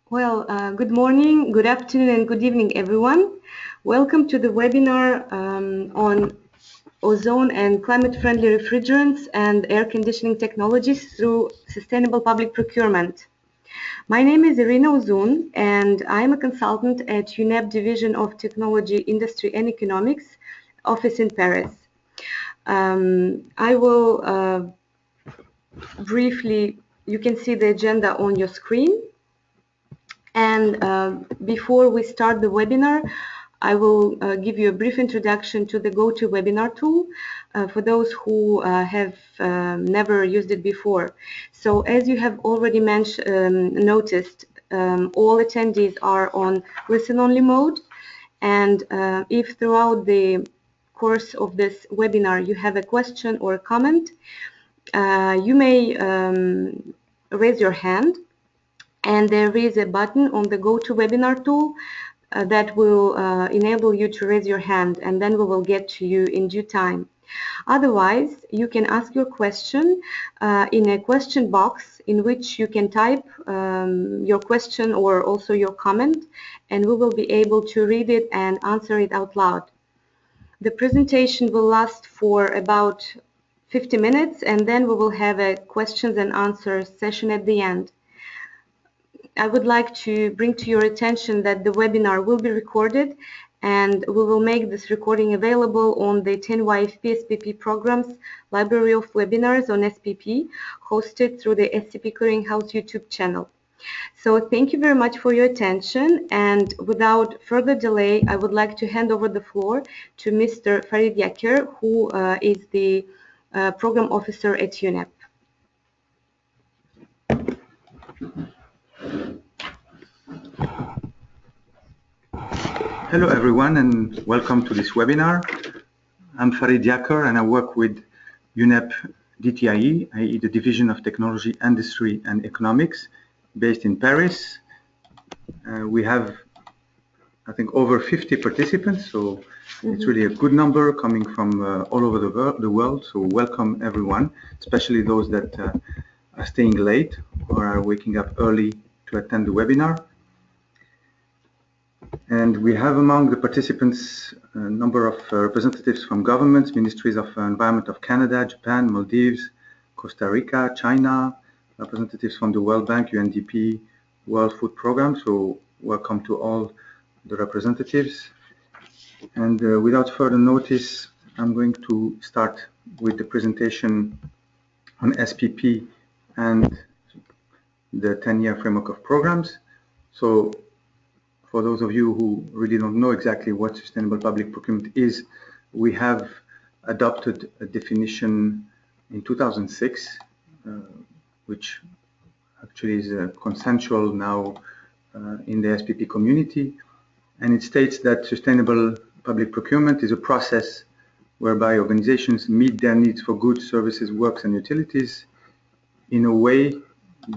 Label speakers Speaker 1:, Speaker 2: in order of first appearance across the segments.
Speaker 1: Good morning, good afternoon, and good evening, everyone. Welcome to the webinar on ozone and climate-friendly refrigerants and air conditioning technologies through sustainable public procurement. My name is Irina Ozun, and I'm a consultant at UNEP Division of Technology, Industry and Economics office in Paris. I will briefly, you can see the agenda on your screen. And before we start the webinar, I will give you a brief introduction to the GoToWebinar tool for those who have never used it before. So as you have already noticed, all attendees are on listen-only mode. And if throughout the course of this webinar you have a question or a comment, you may raise your hand. And there is a button on the GoToWebinar tool that will enable you to raise your hand, and then we will get to you in due time. Otherwise, you can ask your question in a question box in which you can type your question or also your comment, and we will be able to read it and answer it out loud. The presentation will last for about 50 minutes, and then we will have a questions and answers session at the end. I would like to bring to your attention that the webinar will be recorded, and we will make this recording available on the 10YFP SPP program's library of webinars on SPP, hosted through the SCP Clearinghouse YouTube channel. So thank you very much for your attention, and without further delay, I would like to hand over the floor to Mr. Farid Yaker, who is the Program Officer at UNEP.
Speaker 2: Hello everyone, and welcome to this webinar. I'm Farid Yaker, and I work with UNEP DTIE, i.e. the Division of Technology, Industry and Economics, based in Paris. We have, I think, over 50 participants, so it's really a good number coming from all over the world. So welcome everyone, especially those that are staying late or are waking up early to attend the webinar. And we have among the participants a number of representatives from governments, ministries of environment of Canada, Japan, Maldives, Costa Rica, China, representatives from the World Bank, UNDP, World Food Programme. So welcome to all the representatives. And without further notice, I'm going to start with the presentation on SPP and the 10-year framework of programs. So for those of you who really don't know exactly what sustainable public procurement is, we have adopted a definition in 2006, which actually is consensual now in the SPP community. And it states that sustainable public procurement is a process whereby organizations meet their needs for goods, services, works, and utilities in a way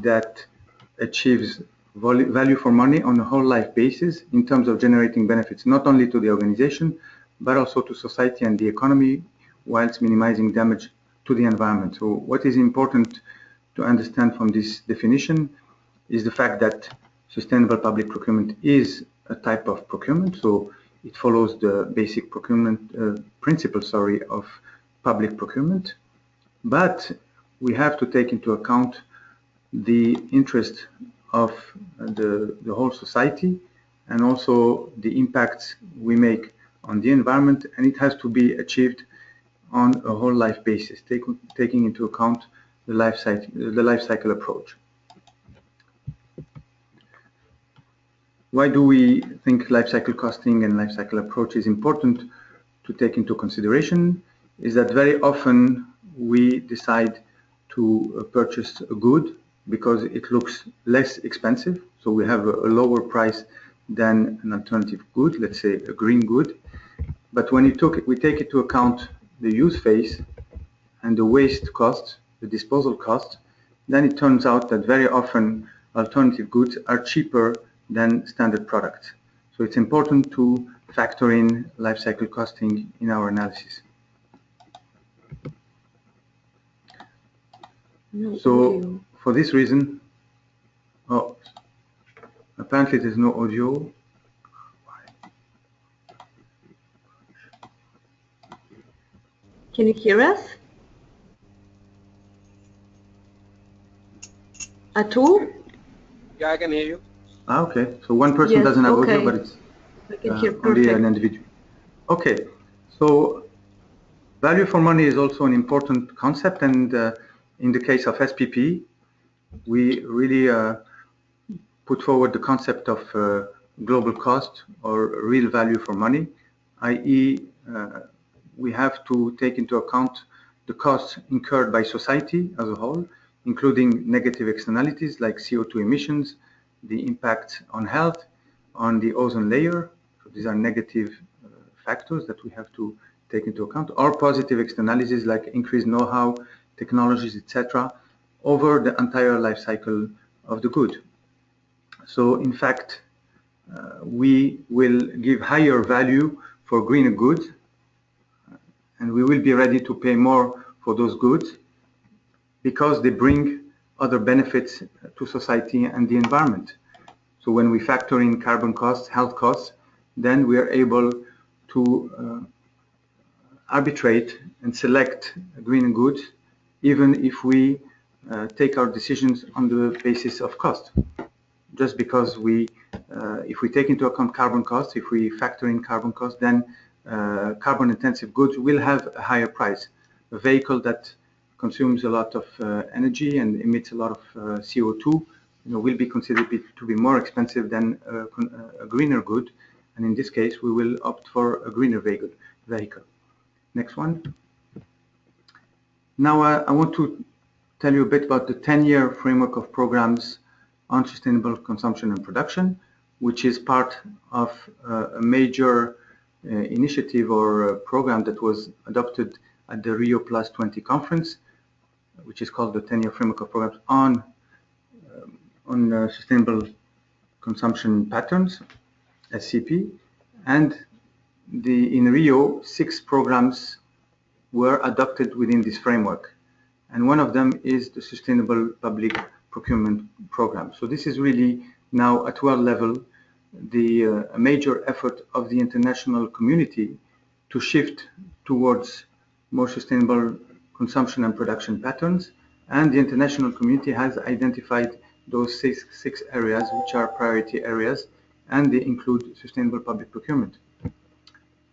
Speaker 2: that achieves value for money on a whole life basis in terms of generating benefits not only to the organization but also to society and the economy, whilst minimizing damage to the environment. So what is important to understand from this definition is the fact that sustainable public procurement is a type of procurement, so it follows the basic procurement principle of public procurement, but we have to take into account the interest of the whole society and also the impacts we make on the environment, and it has to be achieved on a whole life basis, taking into account the life cycle approach. Why do we think life cycle costing and life cycle approach is important to take into consideration? Is that very often we decide to purchase a good because it looks less expensive, so we have a lower price than an alternative good, let's say a green good. But when we take into account the use phase and the waste costs, the disposal costs, then it turns out that very often alternative goods are cheaper than standard products. So it's important to factor in life cycle costing in our analysis. So for this reason, Apparently there's no audio.
Speaker 1: Can you hear us? Atul?
Speaker 3: Yeah, I can hear you.
Speaker 2: Ah, okay. So one person
Speaker 1: Yes,
Speaker 2: doesn't have
Speaker 1: okay.
Speaker 2: audio, but it's
Speaker 1: I can hear
Speaker 2: only
Speaker 1: perfect.
Speaker 2: an individual. Okay. So value for money is also an important concept, and in the case of SPP, we really put forward the concept of global cost or real value for money, i.e. We have to take into account the costs incurred by society as a whole, including negative externalities like CO2 emissions, the impact on health, on the ozone layer. So these are negative factors that we have to take into account, or positive externalities like increased know-how, technologies, etc., over the entire life cycle of the good. So in fact, we will give higher value for greener goods, and we will be ready to pay more for those goods because they bring other benefits to society and the environment. So when we factor in carbon costs, health costs, then we are able to arbitrate and select green goods, even if we take our decisions on the basis of cost. Just because if we take into account carbon costs, if we factor in carbon costs, then carbon-intensive goods will have a higher price. A vehicle that consumes a lot of energy and emits a lot of CO2, will be considered to be more expensive than a greener good, and in this case, we will opt for a greener vehicle. Next one. Now, I want to tell you a bit about the 10-year framework of programs on sustainable consumption and production, which is part of a major initiative or program that was adopted at the Rio Plus 20 conference, which is called the 10-year framework of programs on sustainable consumption patterns, SCP, and in Rio, 6 programs were adopted within this framework, and one of them is the Sustainable Public Procurement Program. So this is really now at world level the major effort of the international community to shift towards more sustainable consumption and production patterns, and the international community has identified those six areas which are priority areas, and they include sustainable public procurement.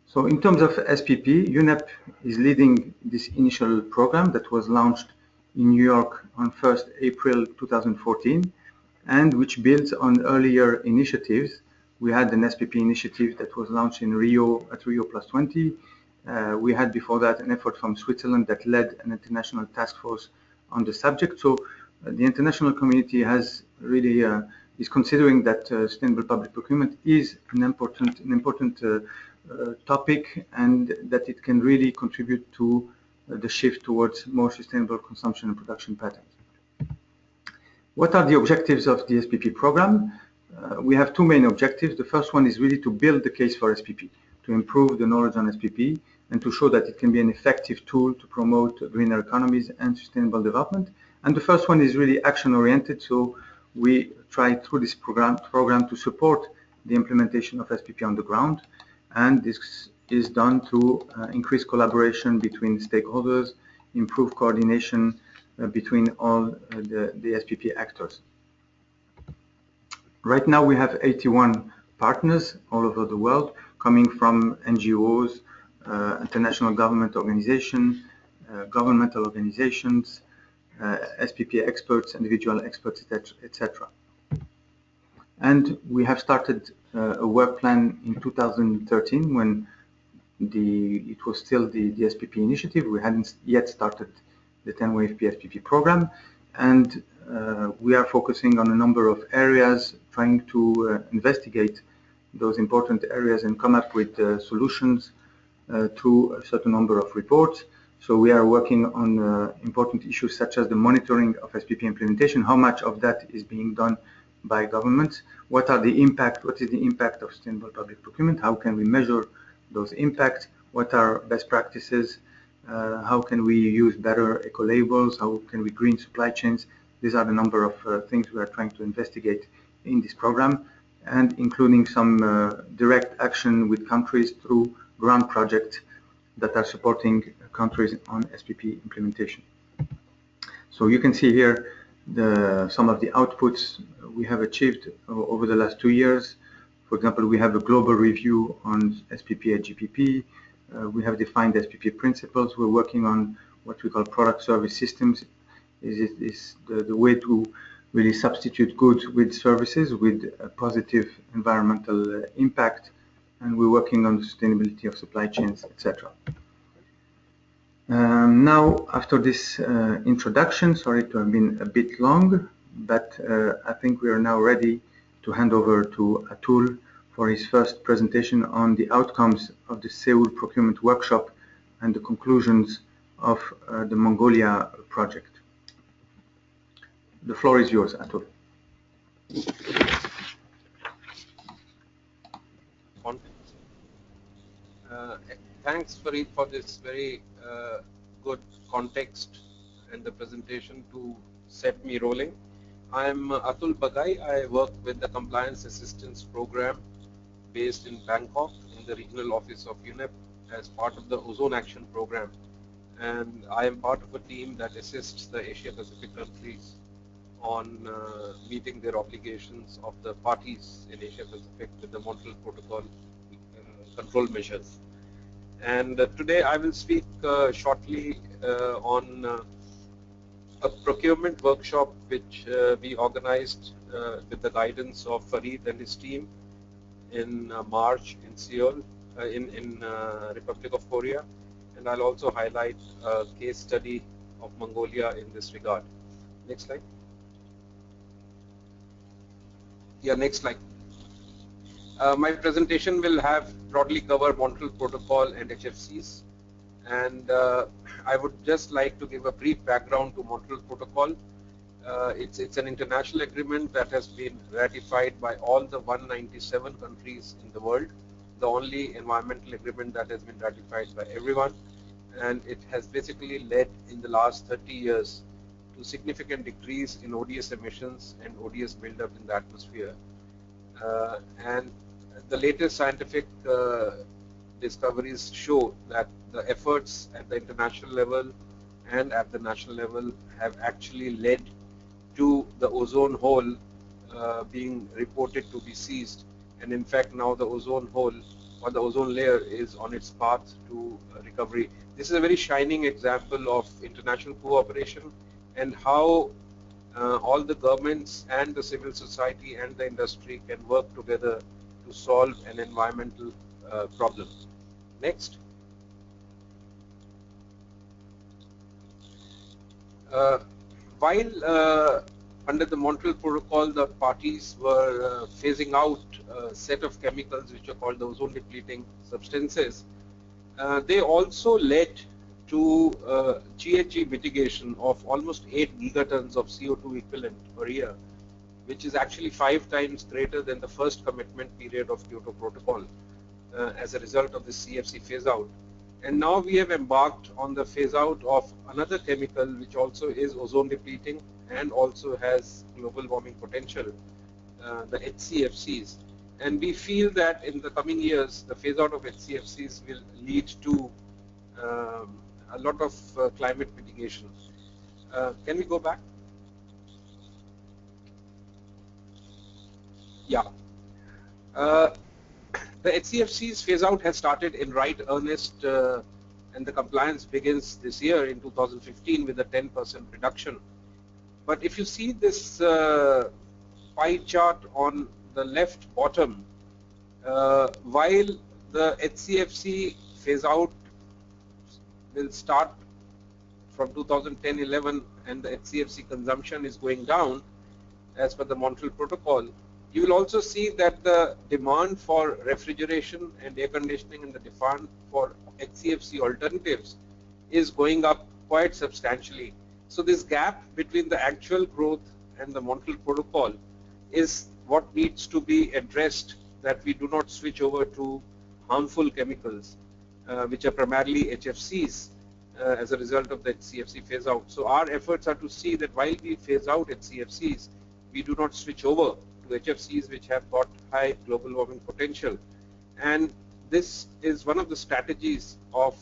Speaker 2: So in terms of SPP, UNEP is leading this initial program that was launched in New York on 1st April 2014, and which builds on earlier initiatives. We had an SPP initiative that was launched in Rio at Rio Plus 20. We had before that an effort from Switzerland that led an international task force on the subject. So the international community has really is considering that sustainable public procurement is an important topic, and that it can really contribute to the shift towards more sustainable consumption and production patterns. What are the objectives of the SPP program? We have 2 main objectives. The first one is really to build the case for SPP, to improve the knowledge on SPP, and to show that it can be an effective tool to promote greener economies and sustainable development. And the first one is really action-oriented, so we try through this program to support the implementation of SPP on the ground, and this is done through increased collaboration between stakeholders, improved coordination between all the SPP actors. Right now we have 81 partners all over the world, coming from NGOs, international government organizations, governmental organizations, SPP experts, individual experts, etc. And we have started a work plan in 2013 when it was still the SPP initiative. We hadn't yet started the 10-wave PSPP program, and we are focusing on a number of areas, trying to investigate those important areas and come up with solutions through a certain number of reports. So we are working on important issues such as the monitoring of SPP implementation, how much of that is being done by governments, what is the impact of sustainable public procurement, how can we measure those impacts, what are best practices, how can we use better eco-labels, how can we green supply chains. These are the number of things we are trying to investigate in this program. and including some direct action with countries through grant projects that are supporting countries on SPP implementation. So you can see here some of the outputs we have achieved over the last 2 years. For example, we have a global review on SPP and GPP. We have defined SPP principles. We're working on what we call product service systems. Is the way to really substitute goods with services with a positive environmental impact, and we're working on the sustainability of supply chains, etc. Now, after this introduction, sorry to have been a bit long, but I think we are now ready to hand over to Atul for his first presentation on the outcomes of the Seoul procurement workshop and the conclusions of the Mongolia project. The floor is yours, Atul.
Speaker 3: Thanks, Farid, for this very good context and the presentation to set me rolling. I'm Atul Bagai. I work with the Compliance Assistance Program based in Bangkok in the Regional Office of UNEP as part of the Ozone Action Program. And I am part of a team that assists the Asia Pacific countries on meeting their obligations of the parties in Asia Pacific with the Montreal Protocol control measures. And today I will speak shortly on a procurement workshop which we organized with the guidance of Farid and his team in March in Seoul, in Republic of Korea. And I'll also highlight a case study of Mongolia in this regard. Next slide. Yeah, next slide. My presentation will broadly cover Montreal Protocol and HFCs, and I would just like to give a brief background to Montreal Protocol. It's an international agreement that has been ratified by all the 197 countries in the world, the only environmental agreement that has been ratified by everyone, and it has basically led in the last 30 years to significant decrease in ODS emissions and ODS buildup in the atmosphere. And the latest scientific discoveries show that the efforts at the international level and at the national level have actually led to the ozone hole being reported to be seized, and in fact now the ozone hole or the ozone layer is on its path to recovery. This is a very shining example of international cooperation and how all the governments and the civil society and the industry can work together to solve an environmental problem. Next. While under the Montreal Protocol, the parties were phasing out a set of chemicals which are called the ozone depleting substances, they also led to GHG mitigation of almost 8 gigatons of CO2 equivalent per year, which is actually 5 times greater than the first commitment period of Kyoto Protocol as a result of the CFC phase out. And now we have embarked on the phase out of another chemical which also is ozone depleting and also has global warming potential, the HCFCs. And we feel that in the coming years, the phase out of HCFCs will lead to a lot of climate mitigation. Can we go back? Yeah. The HCFCs phase out has started in right earnest, and the compliance begins this year in 2015 with a 10% reduction. But if you see this pie chart on the left bottom, while the HCFC phase out will start from 2010-11 and the HCFC consumption is going down as per the Montreal Protocol, you will also see that the demand for refrigeration and air conditioning and the demand for HCFC alternatives is going up quite substantially. So this gap between the actual growth and the Montreal Protocol is what needs to be addressed, that we do not switch over to harmful chemicals, which are primarily HFCs as a result of the HCFC phase out. So our efforts are to see that while we phase out HCFCs, we do not switch over to HFCs which have got high global warming potential. And this is one of the strategies of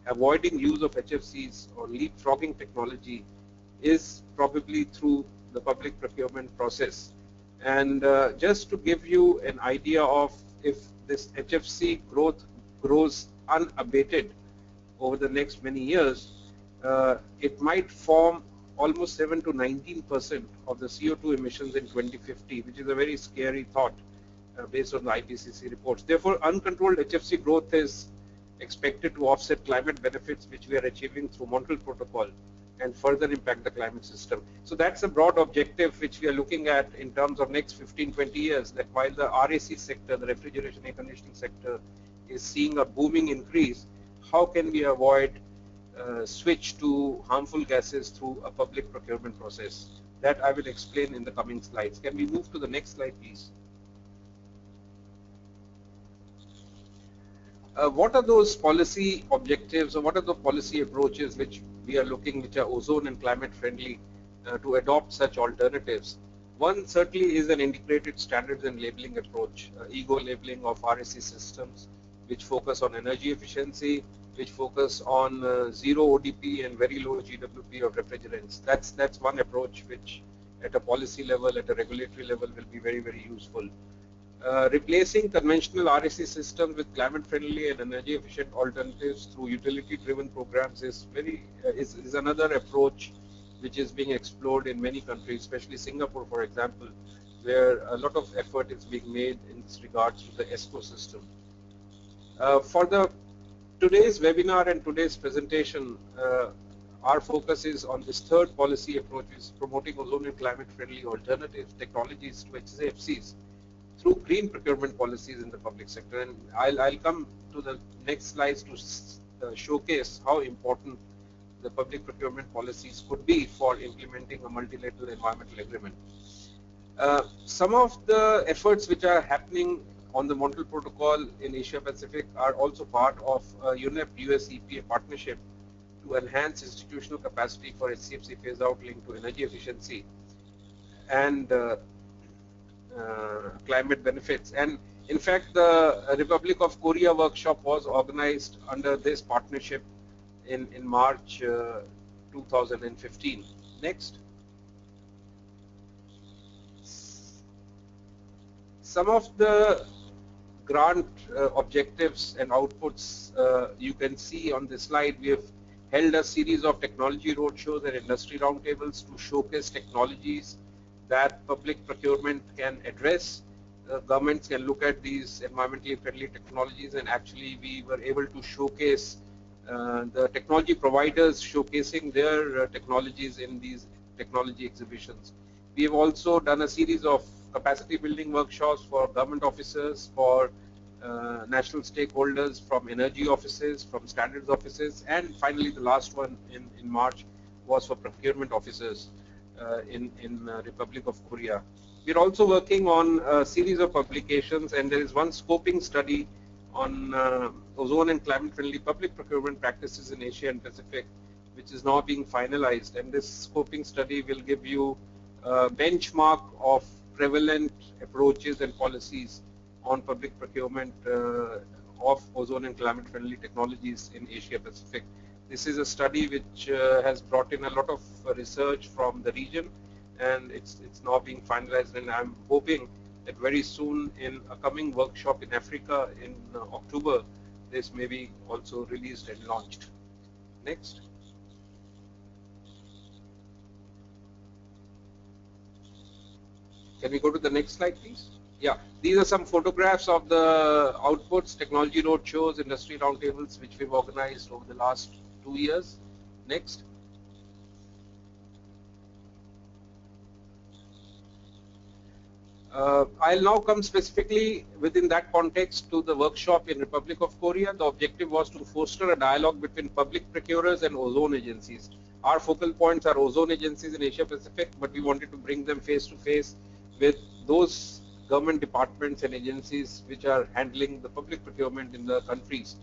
Speaker 3: avoiding use of HFCs or leapfrogging technology is probably through the public procurement process. And just to give you an idea of if this HFC growth grows unabated over the next many years, it might form almost 7 to 19% of the CO2 emissions in 2050, which is a very scary thought based on the IPCC reports. Therefore, uncontrolled HFC growth is expected to offset climate benefits which we are achieving through Montreal Protocol and further impact the climate system. So that's a broad objective which we are looking at in terms of next 15-20 years, that while the RAC sector, the refrigeration air conditioning sector, is seeing a booming increase, how can we avoid switch to harmful gases through a public procurement process? That I will explain in the coming slides. Can we move to the next slide, please? What are those policy objectives, or what are the policy approaches which we are looking, which are ozone and climate friendly, to adopt such alternatives? One certainly is an integrated standards and labeling approach, EGO labeling of RAC systems, which focus on energy efficiency, which focus on zero ODP and very low GWP of refrigerants. That's one approach which at a policy level, at a regulatory level, will be very, very useful. Replacing conventional RAC systems with climate-friendly and energy-efficient alternatives through utility-driven programs is another approach which is being explored in many countries, especially Singapore, for example, where a lot of effort is being made in this regard to the ESCO system. For today's webinar and today's presentation, our focus is on this third policy approach, which is promoting ozone and climate-friendly alternatives, technologies to HCFCs, through green procurement policies in the public sector. And I'll come to the next slides to showcase how important the public procurement policies could be for implementing a multilateral environmental agreement. Some of the efforts which are happening on the Montreal Protocol in Asia Pacific are also part of UNEP US EPA partnership to enhance institutional capacity for HCFC phase out linked to energy efficiency and climate benefits. And in fact, the Republic of Korea workshop was organized under this partnership in March 2015. Next. Some of the grant objectives and outputs you can see on this slide. We have held a series of technology roadshows and industry roundtables to showcase technologies that public procurement can address. Governments can look at these environmentally friendly technologies, and actually we were able to showcase the technology providers showcasing their technologies in these technology exhibitions. We have also done a series of capacity building workshops for government officers, for national stakeholders, from energy offices, from standards offices, and finally the last one in March was for procurement officers in Republic of Korea. We're also working on a series of publications, and there is one scoping study on ozone and climate friendly public procurement practices in Asia and Pacific, which is now being finalized. And this scoping study will give you a benchmark of prevalent approaches and policies on public procurement of ozone and climate friendly technologies in Asia Pacific. This is a study which has brought in a lot of research from the region, and it's now being finalized, and I'm hoping that very soon in a coming workshop in Africa in October, this may be also released and launched. Next. Can we go to the next slide, please? Yeah, these are some photographs of the outputs, technology roadshows, industry roundtables, which we've organized over the last 2 years. Next. I'll now come specifically within that context to the workshop in Republic of Korea. The objective was to foster a dialogue between public procurers and ozone agencies. Our focal points are ozone agencies in Asia Pacific, but we wanted to bring them face to face with those government departments and agencies which are handling the public procurement in the countries.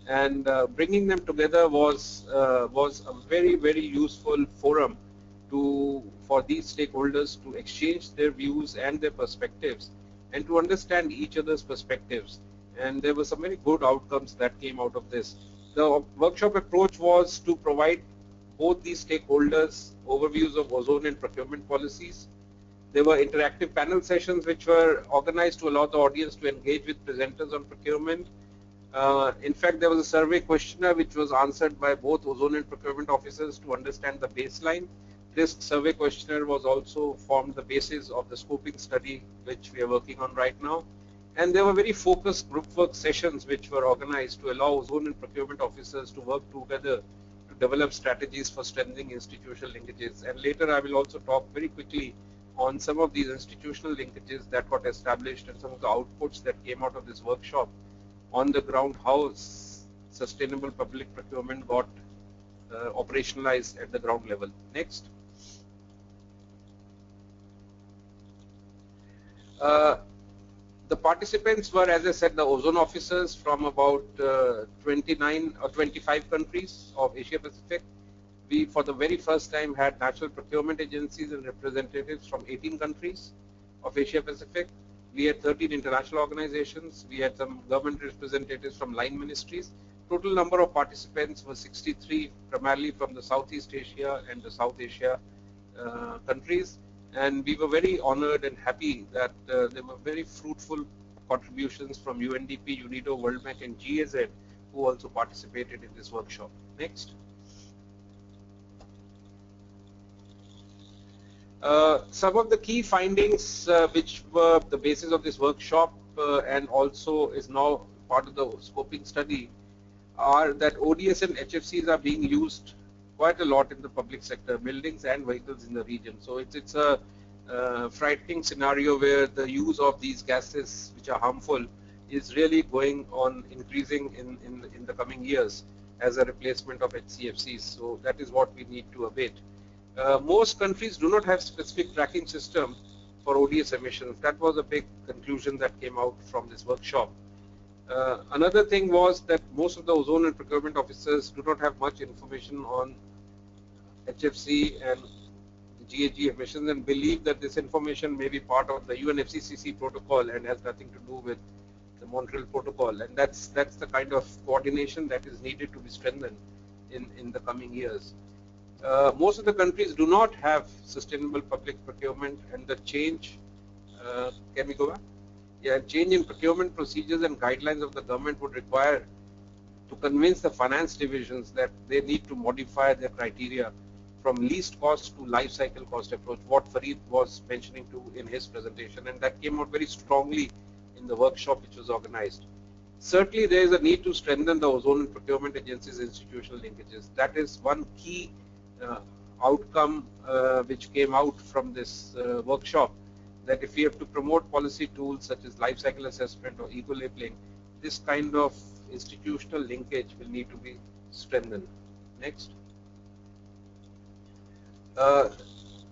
Speaker 3: And bringing them together was a very, very useful forum for these stakeholders to exchange their views and their perspectives and to understand each other's perspectives. And there were some very good outcomes that came out of this. The workshop approach was to provide both these stakeholders overviews of ozone and procurement policies. There were interactive panel sessions which were organized to allow the audience to engage with presenters on procurement. In fact, there was a survey questionnaire which was answered by both ozone and procurement officers to understand the baseline. This survey questionnaire was also formed the basis of the scoping study which we are working on right now. And there were very focused group work sessions which were organized to allow ozone and procurement officers to work together to develop strategies for strengthening institutional linkages. And later I will also talk very quickly on some of these institutional linkages that got established and some of the outputs that came out of this workshop on the ground, how sustainable public procurement got operationalized at the ground level. Next. The participants were, as I said, the ozone officers from about 29 or 25 countries of Asia Pacific. We, for the very first time, had national procurement agencies and representatives from 18 countries of Asia Pacific. We had 13 international organizations. We had some government representatives from line ministries. Total number of participants was 63, primarily from the Southeast Asia and the South Asia countries. And we were very honored and happy that there were very fruitful contributions from UNDP, UNIDO, World Bank, and GAZ, who also participated in this workshop. Next. Some of the key findings which were the basis of this workshop and also is now part of the scoping study are that ODS and HFCs are being used quite a lot in the public sector, buildings and vehicles in the region. So it's a frightening scenario where the use of these gases which are harmful is really going on increasing in the coming years as a replacement of HCFCs. So that is what we need to abate. Most countries do not have specific tracking system for ODS emissions. That was a big conclusion that came out from this workshop. Another thing was that most of the ozone and procurement officers do not have much information on HFC and GHG emissions and believe that this information may be part of the UNFCCC protocol and has nothing to do with the Montreal Protocol. And that's the kind of coordination that is needed to be strengthened in the coming years. Most of the countries do not have sustainable public procurement, and the change, can we go back? Yeah, change in procurement procedures and guidelines of the government would require to convince the finance divisions that they need to modify their criteria from least cost to life cycle cost approach, what Farid was mentioning to in his presentation, and that came out very strongly in the workshop which was organized. Certainly there is a need to strengthen the ozone and procurement agencies' institutional linkages. That is one key outcome which came out from this workshop, that if we have to promote policy tools such as life cycle assessment or eco-labeling, this kind of institutional linkage will need to be strengthened. Next.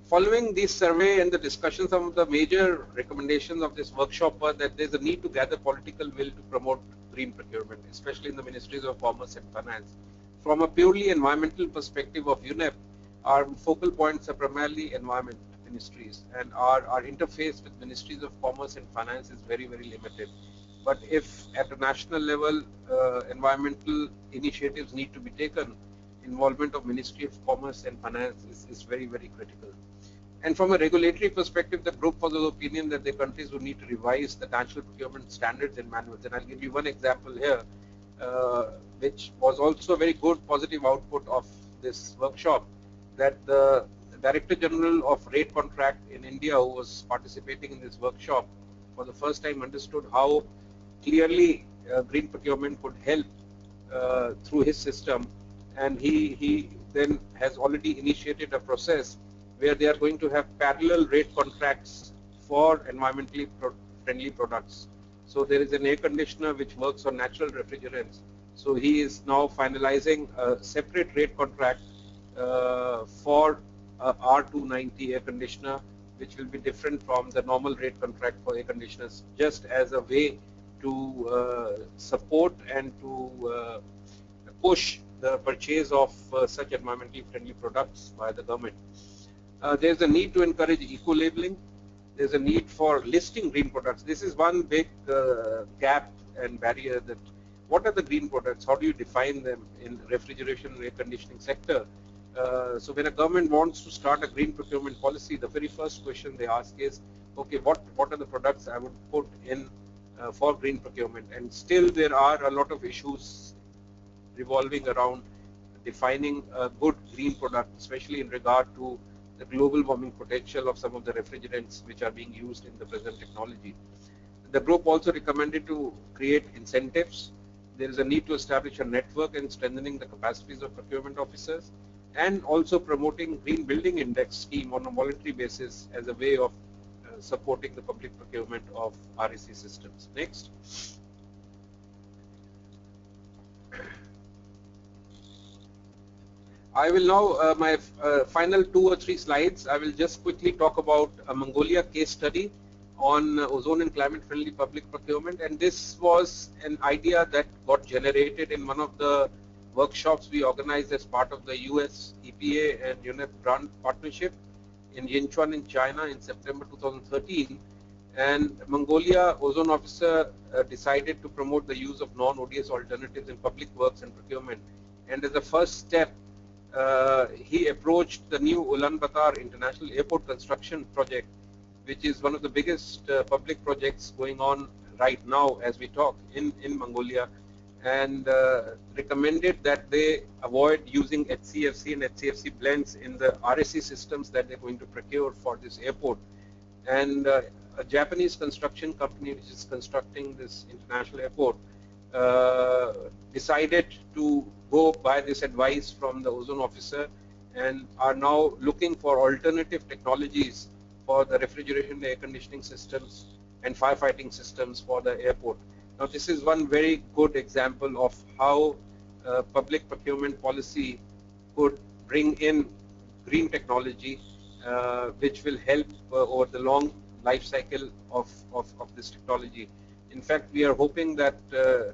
Speaker 3: Following this survey and the discussion, some of the major recommendations of this workshop were that there is a need to gather political will to promote green procurement, especially in the ministries of commerce and finance. From a purely environmental perspective of UNEP, our focal points are primarily environment ministries, and our interface with ministries of commerce and finance is very, very limited. But if at a national level environmental initiatives need to be taken, involvement of Ministry of Commerce and Finance is very, very critical. And from a regulatory perspective, the group was of the opinion that the countries would need to revise the national procurement standards and manuals. And I'll give you one example here, which was also a very good positive output of this workshop, that the Director General of Rate Contract in India, who was participating in this workshop, for the first time understood how clearly green procurement could help through his system. And he then has already initiated a process where they are going to have parallel rate contracts for environmentally friendly products. So there is an air conditioner which works on natural refrigerants. So he is now finalizing a separate rate contract for R290 air conditioner, which will be different from the normal rate contract for air conditioners, just as a way to support and to push the purchase of such environmentally friendly products by the government. There's a need to encourage eco-labeling. There's a need for listing green products. This is one big gap and barrier. That what are the green products? How do you define them in refrigeration and air conditioning sector? So when a government wants to start a green procurement policy, the very first question they ask is, okay, what are the products I would put in for green procurement? And still there are a lot of issues revolving around defining a good green product, especially in regard to the global warming potential of some of the refrigerants which are being used in the present technology. The group also recommended to create incentives. There is a need to establish a network and strengthening the capacities of procurement officers, and also promoting Green Building Index scheme on a voluntary basis as a way of supporting the public procurement of RAC systems. Next. I will now, my final 2 or 3 slides, I will just quickly talk about a Mongolia case study on ozone and climate friendly public procurement. And this was an idea that got generated in one of the workshops we organized as part of the US EPA and UNEP grant partnership in Yinchuan in China in September 2013. And Mongolia ozone officer decided to promote the use of non-ODS alternatives in public works and procurement. And as a first step, he approached the new Ulaanbaatar International Airport construction project, which is one of the biggest public projects going on right now as we talk in Mongolia, and recommended that they avoid using HCFC and HCFC blends in the RAC systems that they're going to procure for this airport. And a Japanese construction company which is constructing this international airport decided to go by this advice from the ozone officer and are now looking for alternative technologies for the refrigeration, air conditioning systems and firefighting systems for the airport. Now this is one very good example of how public procurement policy could bring in green technology which will help over the long life cycle of this technology. In fact, we are hoping that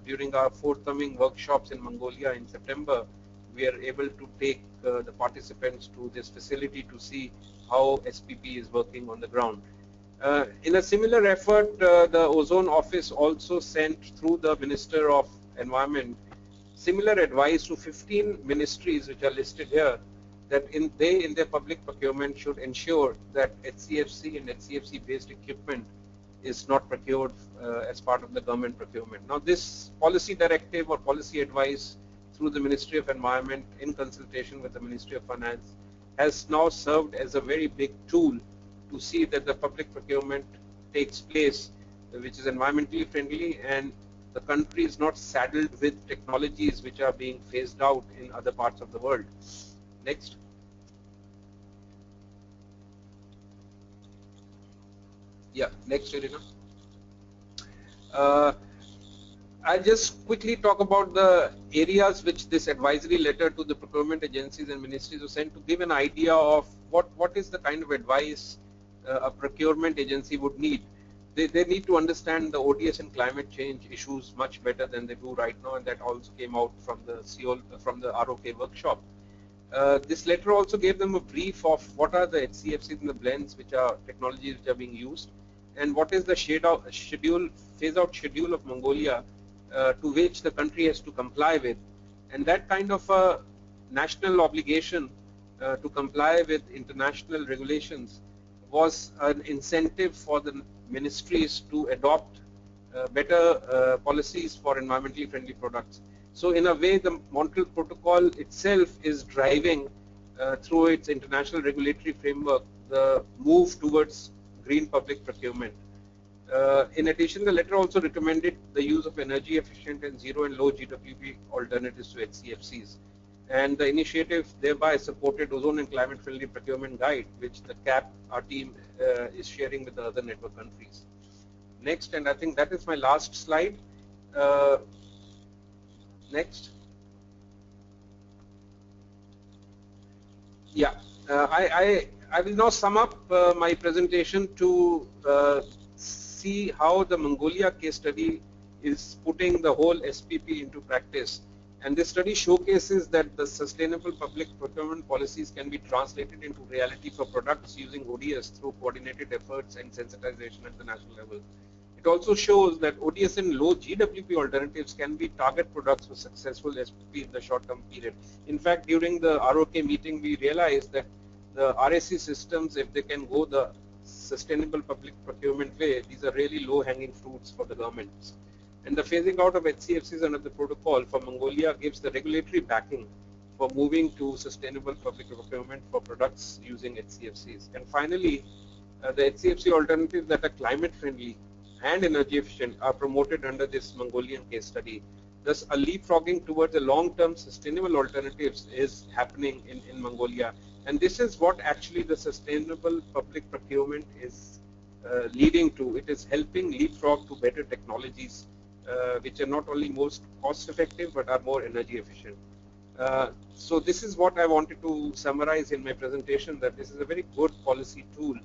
Speaker 3: during our forthcoming workshops in Mongolia in September, we are able to take the participants to this facility to see how SPP is working on the ground. In a similar effort, the Ozone Office also sent through the Minister of Environment similar advice to 15 ministries which are listed here, that in their public procurement should ensure that HCFC and HCFC based equipment is not procured as part of the government procurement. Now this policy directive or policy advice through the Ministry of Environment in consultation with the Ministry of Finance has now served as a very big tool to see that the public procurement takes place which is environmentally friendly and the country is not saddled with technologies which are being phased out in other parts of the world. Next. Yeah, next, Irina. I'll just quickly talk about the areas which this advisory letter to the procurement agencies and ministries was sent to give an idea of what is the kind of advice a procurement agency would need. They need to understand the ODS and climate change issues much better than they do right now, and that also came out from the ROP workshop. This letter also gave them a brief of what are the HCFCs and the blends which are technologies which are being used, and what is the phase out schedule of Mongolia to which the country has to comply with. And that kind of a national obligation to comply with international regulations was an incentive for the ministries to adopt better policies for environmentally friendly products. So in a way, the Montreal Protocol itself is driving through its international regulatory framework the move towards green public procurement. In addition, the letter also recommended the use of energy efficient and zero and low GWP alternatives to HCFCs. And the initiative thereby supported Ozone and Climate Friendly Procurement Guide, which the CAP, our team, is sharing with the other network countries. Next, and I think that is my last slide. Next. Yeah, I will now sum up my presentation to see how the Mongolia case study is putting the whole SPP into practice. And this study showcases that the sustainable public procurement policies can be translated into reality for products using ODS through coordinated efforts and sensitization at the national level. It also shows that ODS and low GWP alternatives can be target products for successful SPP in the short-term period. In fact, during the ROK meeting, we realized that the RAC systems, if they can go the sustainable public procurement way, these are really low-hanging fruits for the governments. And the phasing out of HCFCs under the protocol for Mongolia gives the regulatory backing for moving to sustainable public procurement for products using HCFCs. And finally, the HCFC alternatives that are climate friendly and energy efficient are promoted under this Mongolian case study. Thus, a leapfrogging towards the long-term sustainable alternatives is happening in Mongolia. And this is what actually the sustainable public procurement is leading to. It is helping leapfrog to better technologies which are not only most cost effective but are more energy efficient. So this is what I wanted to summarize in my presentation, that this is a very good policy tool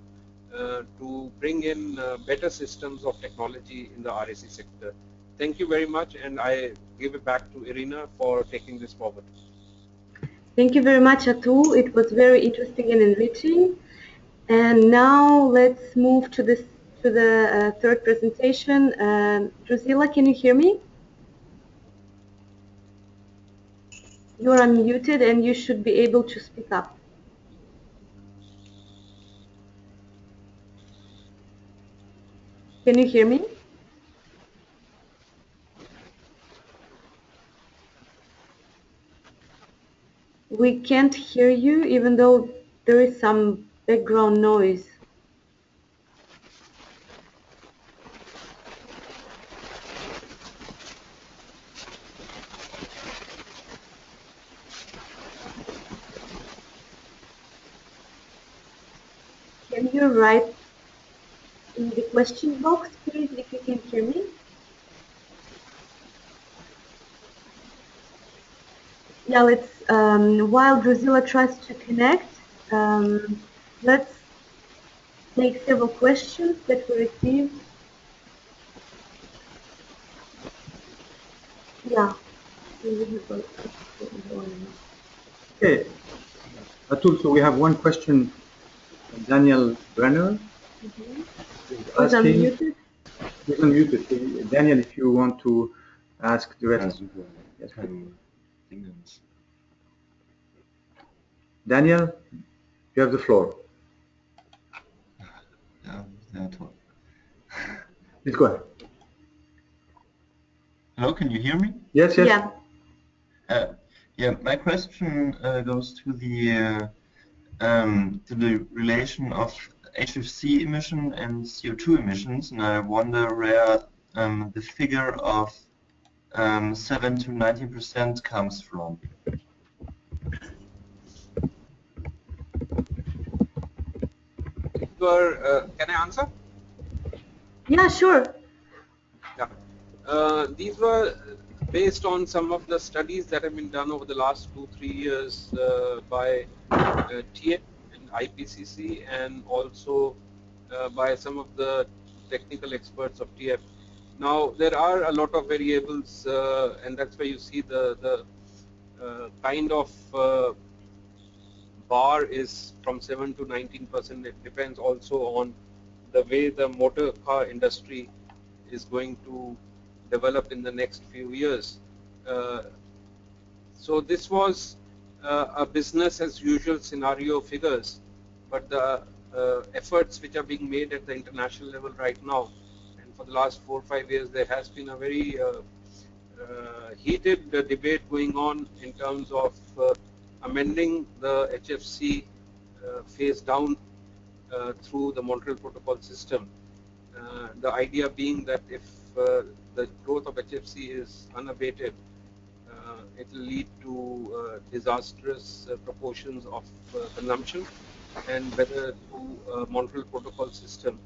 Speaker 3: to bring in better systems of technology in the RAC sector. Thank you very much, and I give it back to Irina for taking this forward.
Speaker 1: Thank you very much, Atul. It was very interesting and enriching. And now let's move to the third presentation. Drusilla, can you hear me? You are unmuted and you should be able to speak up. Can you hear me? We can't hear you, even though there is some background noise. Can you write in the question box, please, if you can hear me? Yeah, let's, while Drusilla tries to connect, let's take several questions that we received. Yeah.
Speaker 2: Okay. Atul, so we have one question from Daniel Brenner.
Speaker 1: Who's unmuted?
Speaker 2: He's unmuted. Daniel, if you want to ask the rest. Yes, Daniel, you have the floor. Please go ahead.
Speaker 4: Hello, can you hear me?
Speaker 2: Yes, yes.
Speaker 1: Yeah.
Speaker 4: Yeah, my question goes to the relation of HCFC emission and CO2 emissions, and I wonder where the figure of 7 to 19% comes from.
Speaker 3: Can I answer?
Speaker 1: Yeah, sure.
Speaker 3: Yeah. These were based on some of the studies that have been done over the last 2-3 years by TF and IPCC, and also by some of the technical experts of TF. Now, there are a lot of variables, and that's why you see the kind of bar is from 7 to 19%. It depends also on the way the motor car industry is going to develop in the next few years. So this was a business as usual scenario figures, but the efforts which are being made at the international level right now, and for the last 4 or 5 years, there has been a very heated debate going on in terms of amending the HFC phase down through the Montreal Protocol system. The idea being that if the growth of HFC is unabated, it will lead to disastrous proportions of consumption, and whether through Montreal Protocol system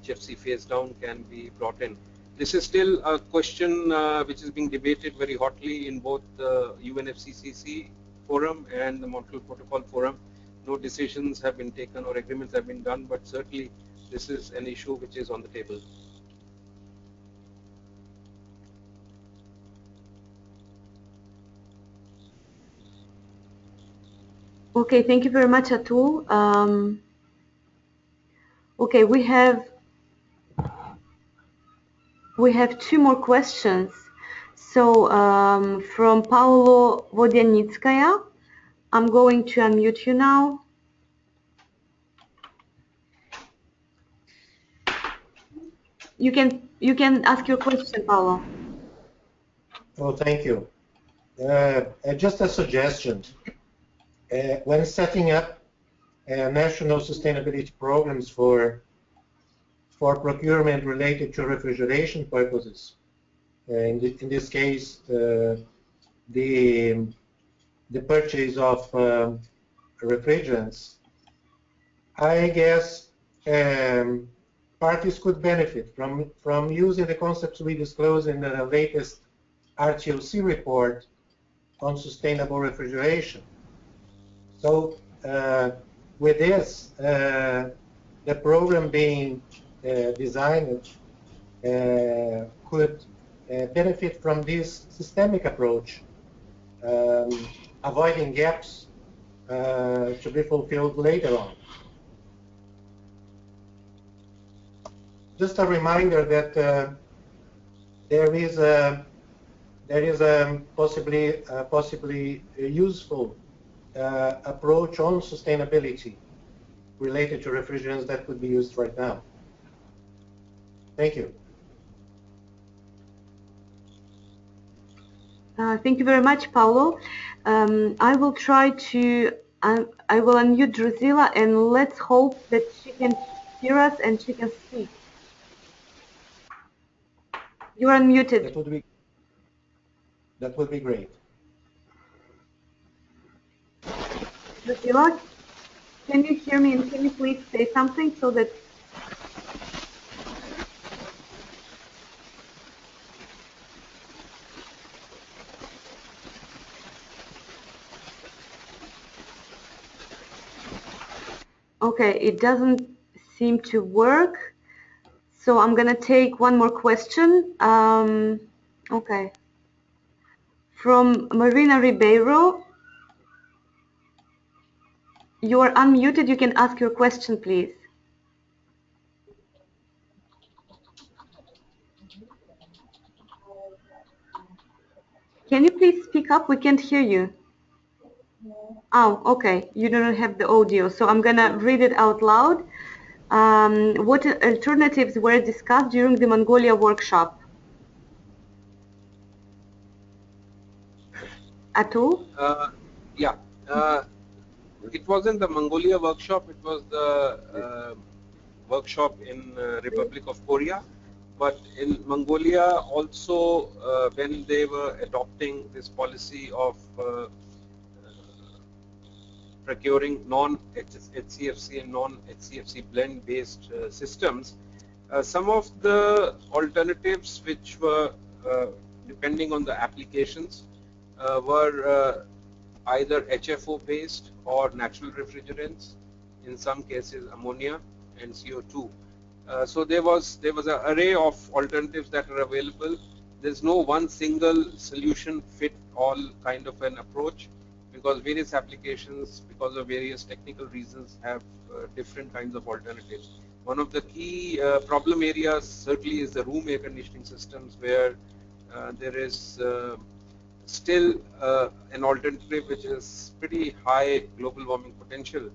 Speaker 3: HFC phase down can be brought in. This is still a question which is being debated very hotly in both the UNFCCC forum and the Montreal Protocol forum. No decisions have been taken or agreements have been done, but certainly this is an issue which is on the table.
Speaker 1: Okay, thank you very much, Atul. Okay, we have two more questions. So from Paolo Vodyanitskaya, I'm going to unmute you now. You can ask your question, Paolo.
Speaker 5: Oh, thank you. Just a suggestion. When setting up national sustainability programs for procurement related to refrigeration purposes, in this case, the purchase of refrigerants, I guess parties could benefit from using the concepts we disclosed in the latest RTOC report on sustainable refrigeration. So with this, the program being designed could benefit from this systemic approach, avoiding gaps to be fulfilled later on. Just a reminder that there is a possibly useful approach on sustainability related to refrigerants that could be used right now. Thank you.
Speaker 1: Thank you very much, Paulo. I will try to, I will unmute Drusilla, and let's hope that she can hear us and she can speak. You are unmuted.
Speaker 5: That would be great.
Speaker 1: Drusilla, can you hear me, and can you please say something so that... Okay, it doesn't seem to work, so I'm gonna take one more question. Okay, from Marina Ribeiro. You are unmuted. You can ask your question, please. Can you please speak up? We can't hear you. Oh, okay. You don't have the audio, so I'm gonna read it out loud. What alternatives were discussed during the Mongolia workshop? Atul?
Speaker 3: Yeah. It wasn't the Mongolia workshop. It was the workshop in Republic of Korea. But in Mongolia also, when they were adopting this policy of procuring non-HCFC and non-HCFC blend-based systems, some of the alternatives which were depending on the applications were either HFO based or natural refrigerants, in some cases ammonia and CO2. So there was an array of alternatives that are available. There's no one single solution fit all kind of an approach, because various applications, because of various technical reasons, have different kinds of alternatives. One of the key problem areas certainly is the room air conditioning systems, where there is still an alternative which is pretty high global warming potential,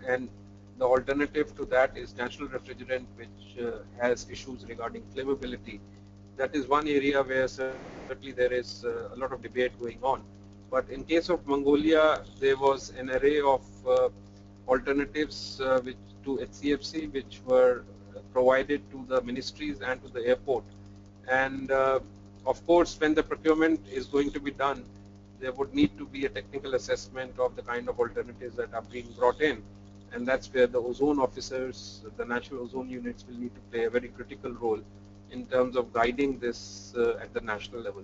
Speaker 3: and the alternative to that is natural refrigerant, which has issues regarding flammability. That is one area where certainly there is a lot of debate going on. But in case of Mongolia, there was an array of alternatives to HCFC, which were provided to the ministries and to the airport. And of course, when the procurement is going to be done, there would need to be a technical assessment of the kind of alternatives that are being brought in. And that's where the ozone officers, the national ozone units, will need to play a very critical role in terms of guiding this at the national level.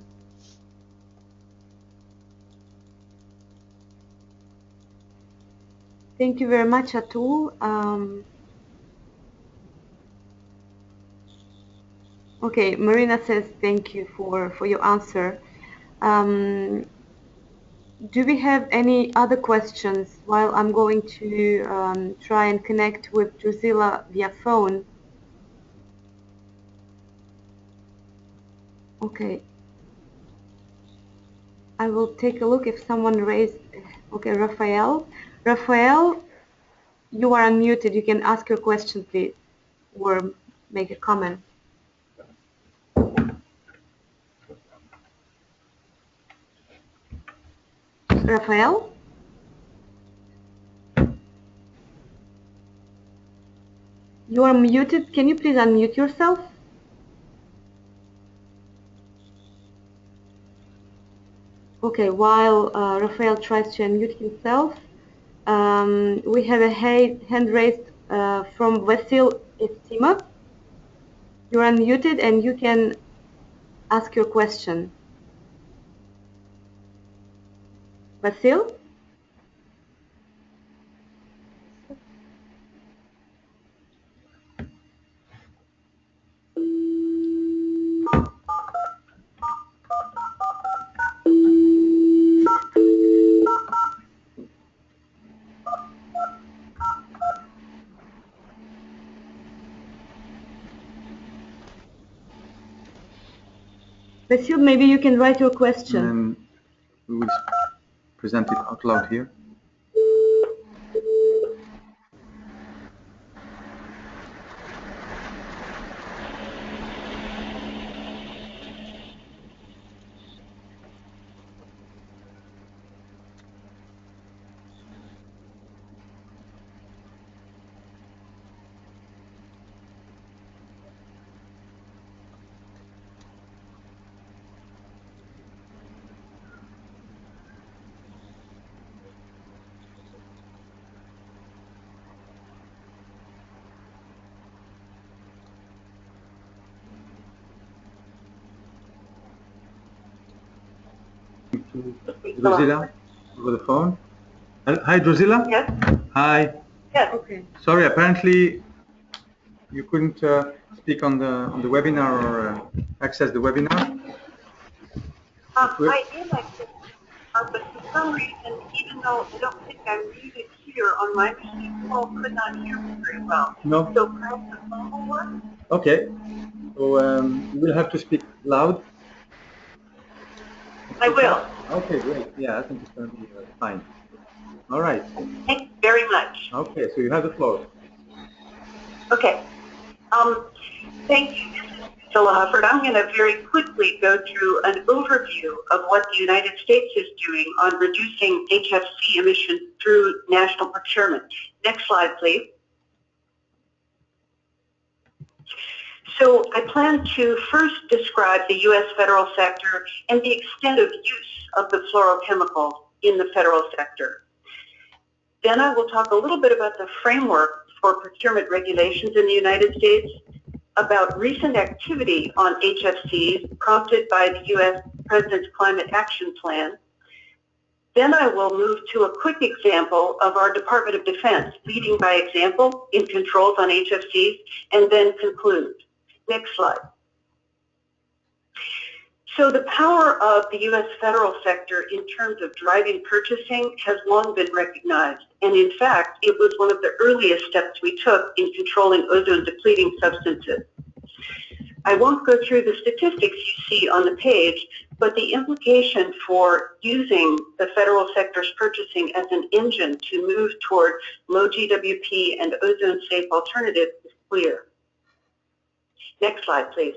Speaker 1: Thank you very much, Atul. Okay, Marina says thank you for your answer. do we have any other questions while I'm going to try and connect with Drusilla via phone? Okay. I will take a look if someone raised. Okay, Raphael. Raphael, you are unmuted. You can ask your question, please, or make a comment. Raphael? You are muted. Can you please unmute yourself? Okay, while Raphael tries to unmute himself, we have a hand raised from Vasil Estima. You're unmuted and you can ask your question. Vasil? Vasil, maybe you can write your question.
Speaker 2: And we will present it out loud here. Drusilla, over the phone. Hi, Drusilla.
Speaker 6: Yes.
Speaker 2: Hi.
Speaker 6: Yes.
Speaker 1: Okay.
Speaker 2: Sorry, apparently you couldn't speak on the webinar or access the webinar.
Speaker 6: I did access but for some reason, even though I don't think I'm muted here on my machine, people could not hear me very well.
Speaker 2: No.
Speaker 6: So perhaps the phone will work?
Speaker 2: Okay. So you will have to speak loud.
Speaker 6: I will.
Speaker 2: Okay, great. Yeah, I think it's going to be fine. All right.
Speaker 6: Thank you very much.
Speaker 2: Okay, so you have the floor.
Speaker 6: Okay. Thank you. This is Priscilla Hufford. I'm going to very quickly go through an overview of what the United States is doing on reducing HFC emissions through national procurement. Next slide, please. So I plan to first describe the U.S. federal sector and the extent of use of the fluorochemicals in the federal sector. Then I will talk a little bit about the framework for procurement regulations in the United States, about recent activity on HFCs prompted by the U.S. President's Climate Action Plan. Then I will move to a quick example of our Department of Defense leading by example in controls on HFCs, and then conclude. Next slide. So the power of the U.S. federal sector in terms of driving purchasing has long been recognized. And in fact, it was one of the earliest steps we took in controlling ozone-depleting substances. I won't go through the statistics you see on the page, but the implication for using the federal sector's purchasing as an engine to move toward low GWP and ozone-safe alternatives is clear. Next slide, please.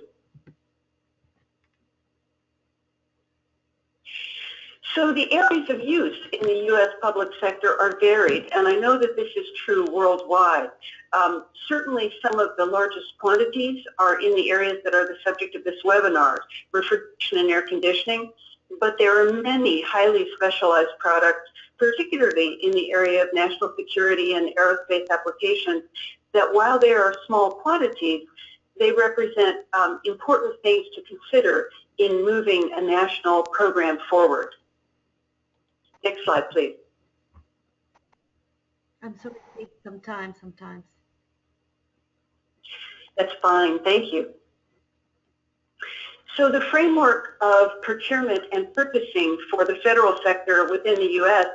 Speaker 6: So the areas of use in the U.S. public sector are varied, and I know that this is true worldwide. Certainly some of the largest quantities are in the areas that are the subject of this webinar, refrigeration and air conditioning, but there are many highly specialized products, particularly in the area of national security and aerospace applications, that while they are small quantities, they represent important things to consider in moving a national program forward. Next slide, please.
Speaker 1: I'm sorry, it takes some time sometimes.
Speaker 6: That's fine, thank you. So the framework of procurement and purchasing for the federal sector within the U.S.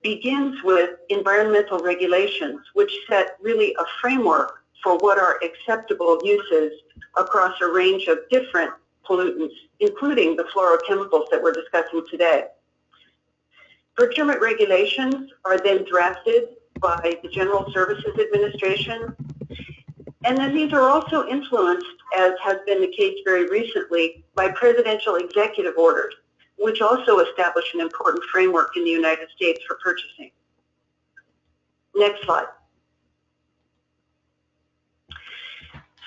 Speaker 6: begins with environmental regulations, which set really a framework for what are acceptable uses across a range of different pollutants, including the fluorochemicals that we're discussing today. Procurement regulations are then drafted by the General Services Administration, and then these are also influenced, as has been the case very recently, by presidential executive orders, which also establish an important framework in the United States for purchasing. Next slide.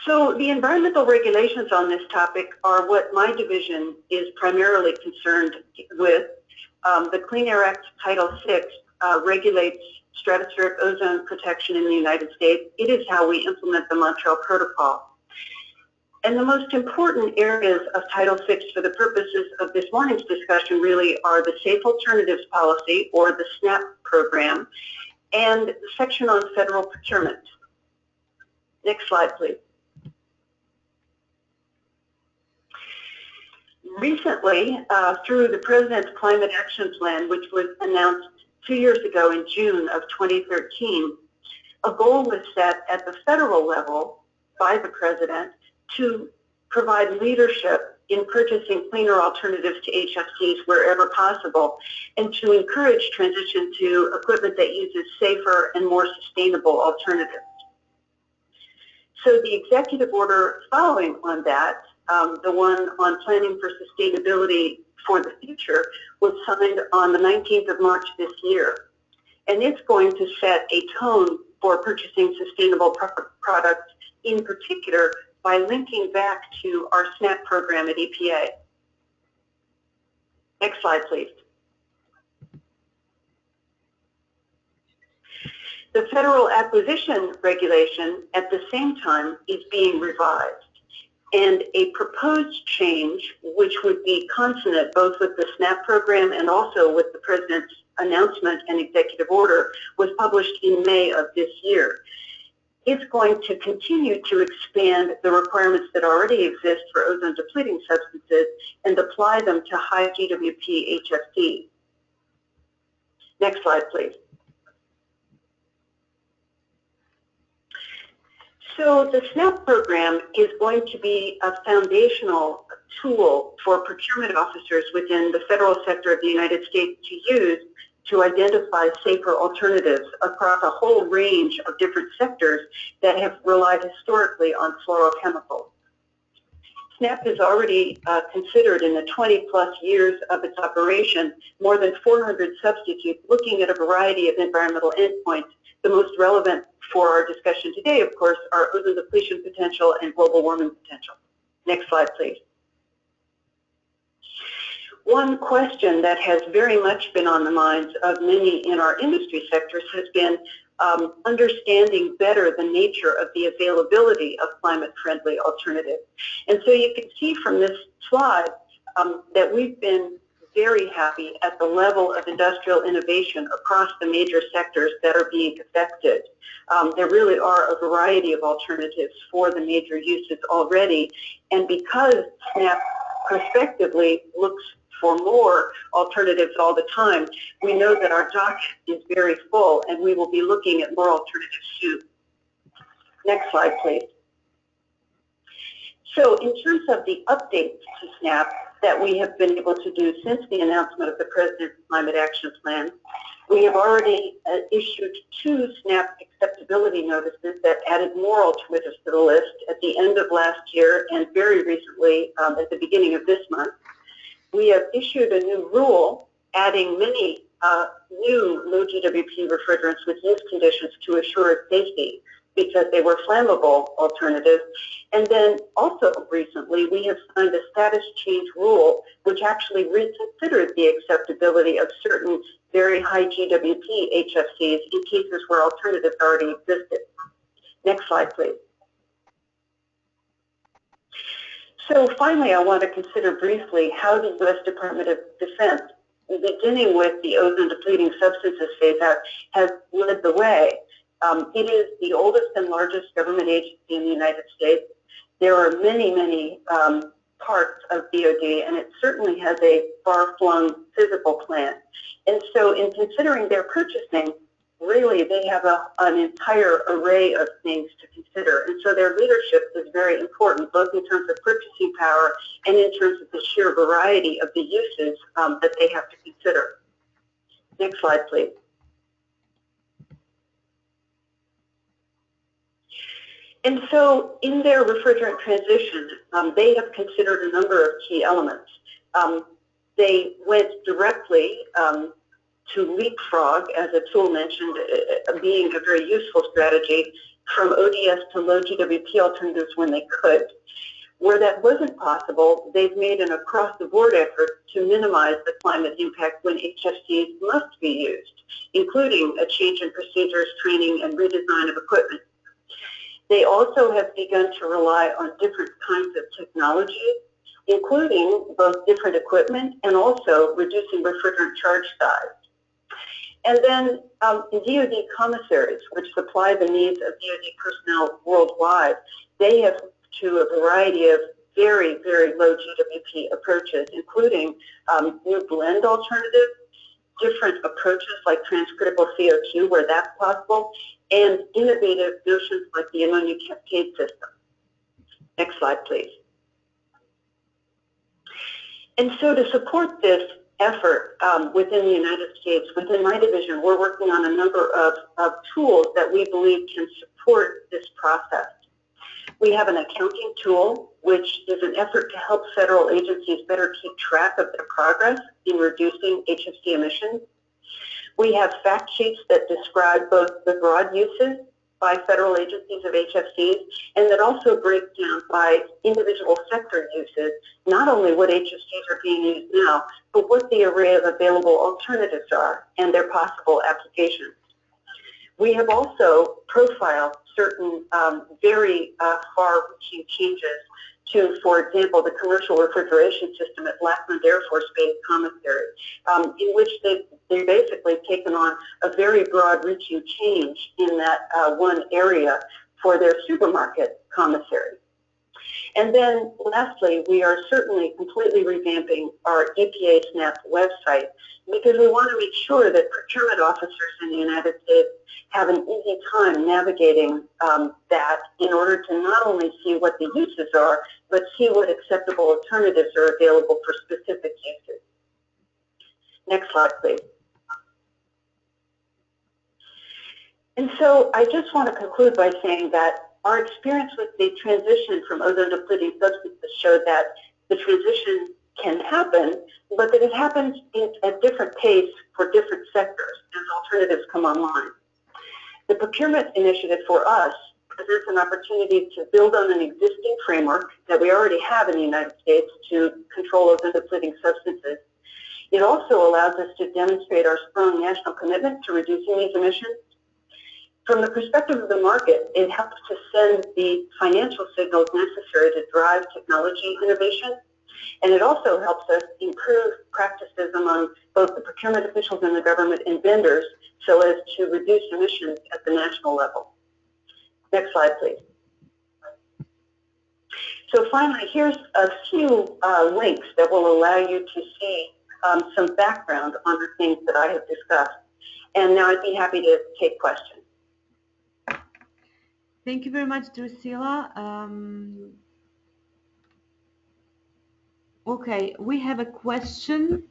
Speaker 6: So the environmental regulations on this topic are what my division is primarily concerned with. The Clean Air Act Title VI regulates stratospheric ozone protection in the United States. It is how we implement the Montreal Protocol. And the most important areas of Title VI for the purposes of this morning's discussion really are the Safe Alternatives Policy, or the SNAP program, and the section on federal procurement. Next slide, please. Recently, through the President's Climate Action Plan, which was announced 2 years ago in June of 2013, a goal was set at the federal level by the President to provide leadership in purchasing cleaner alternatives to HFCs wherever possible, and to encourage transition to equipment that uses safer and more sustainable alternatives. So the executive order following on that, the one on planning for sustainability for the future, was signed on the 19th of March this year. And it's going to set a tone for purchasing sustainable products, in particular by linking back to our SNAP program at EPA. Next slide, please. The federal acquisition regulation at the same time is being revised. And a proposed change, which would be consonant both with the SNAP program and also with the President's announcement and executive order, was published in May of this year. It's going to continue to expand the requirements that already exist for ozone depleting substances and apply them to high GWP HFCs. Next slide, please. So the SNAP program is going to be a foundational tool for procurement officers within the federal sector of the United States to use to identify safer alternatives across a whole range of different sectors that have relied historically on fluorochemicals. SNAP is already considered in the 20-plus years of its operation more than 400 substitutes, looking at a variety of environmental endpoints. The most relevant for our discussion today, of course, are ozone depletion potential and global warming potential. Next slide, please. One question that has very much been on the minds of many in our industry sectors has been understanding better the nature of the availability of climate-friendly alternatives. And so you can see from this slide that we've been very happy at the level of industrial innovation across the major sectors that are being affected. There really are a variety of alternatives for the major uses already, and because SNAP prospectively looks for more alternatives all the time, we know that our docket is very full, and we will be looking at more alternatives soon. Next slide, please. So in terms of the updates to SNAP that we have been able to do since the announcement of the President's Climate Action Plan, we have already issued 2 SNAP acceptability notices that added more alternatives to the list at the end of last year and very recently at the beginning of this month. We have issued a new rule adding many new low-GWP refrigerants with use conditions to assure safety because they were flammable alternatives. And then also recently we have signed a status change rule which actually reconsidered the acceptability of certain very high GWP HFCs in cases where alternatives already existed. Next slide, please. So finally, I want to consider briefly how the U.S. Department of Defense, beginning with the ozone depleting substances phase out, has led the way. It is the oldest and largest government agency in the United States. There are many, many parts of DoD, and it certainly has a far-flung physical plant. And so in considering their purchasing, really they have an entire array of things to consider. And so their leadership is very important, both in terms of purchasing power and in terms of the sheer variety of the uses that they have to consider. Next slide, please. And so in their refrigerant transition, they have considered a number of key elements. They went directly to leapfrog, as Atul mentioned, being a very useful strategy, from ODS to low-GWP alternatives when they could. Where that wasn't possible, they've made an across-the-board effort to minimize the climate impact when HFCs must be used, including a change in procedures, training, and redesign of equipment. They also have begun to rely on different kinds of technology, including both different equipment and also reducing refrigerant charge size. And then DoD commissaries, which supply the needs of DoD personnel worldwide, they have to a variety of very, very low GWP approaches, including new blend alternatives, different approaches like transcritical CO2 where that's possible, and innovative notions like the ammonia cascade system. Next slide, please. And so to support this effort within the United States, within my division, we're working on a number of tools that we believe can support this process. We have an accounting tool, which is an effort to help federal agencies better keep track of their progress in reducing HFC emissions. We have fact sheets that describe both the broad uses by federal agencies of HFCs and that also break down by individual sector uses, not only what HFCs are being used now, but what the array of available alternatives are and their possible applications. We have also profiled certain very far-reaching changes to, for example, the commercial refrigeration system at Lackland Air Force Base Commissary, in which they've basically taken on a very broad-reaching change in that one area for their supermarket commissary. And then lastly, we are certainly completely revamping our EPA SNAP website because we want to make sure that procurement officers in the United States have an easy time navigating that in order to not only see what the uses are, but see what acceptable alternatives are available for specific uses. Next slide, please. And so I just want to conclude by saying that our experience with the transition from ozone-depleting substances showed that the transition can happen, but that it happens at different pace for different sectors as alternatives come online. The procurement initiative for us presents an opportunity to build on an existing framework that we already have in the United States to control ozone-depleting substances. It also allows us to demonstrate our strong national commitment to reducing these emissions. From the perspective of the market, it helps to send the financial signals necessary to drive technology innovation, and it also helps us improve practices among both the procurement officials in the government and vendors so as to reduce emissions at the national level. Next slide, please. So finally, here's a few links that will allow you to see some background on the things that I have discussed. And now I'd be happy to take questions.
Speaker 1: Thank you very much, Drusilla. Okay, we have a question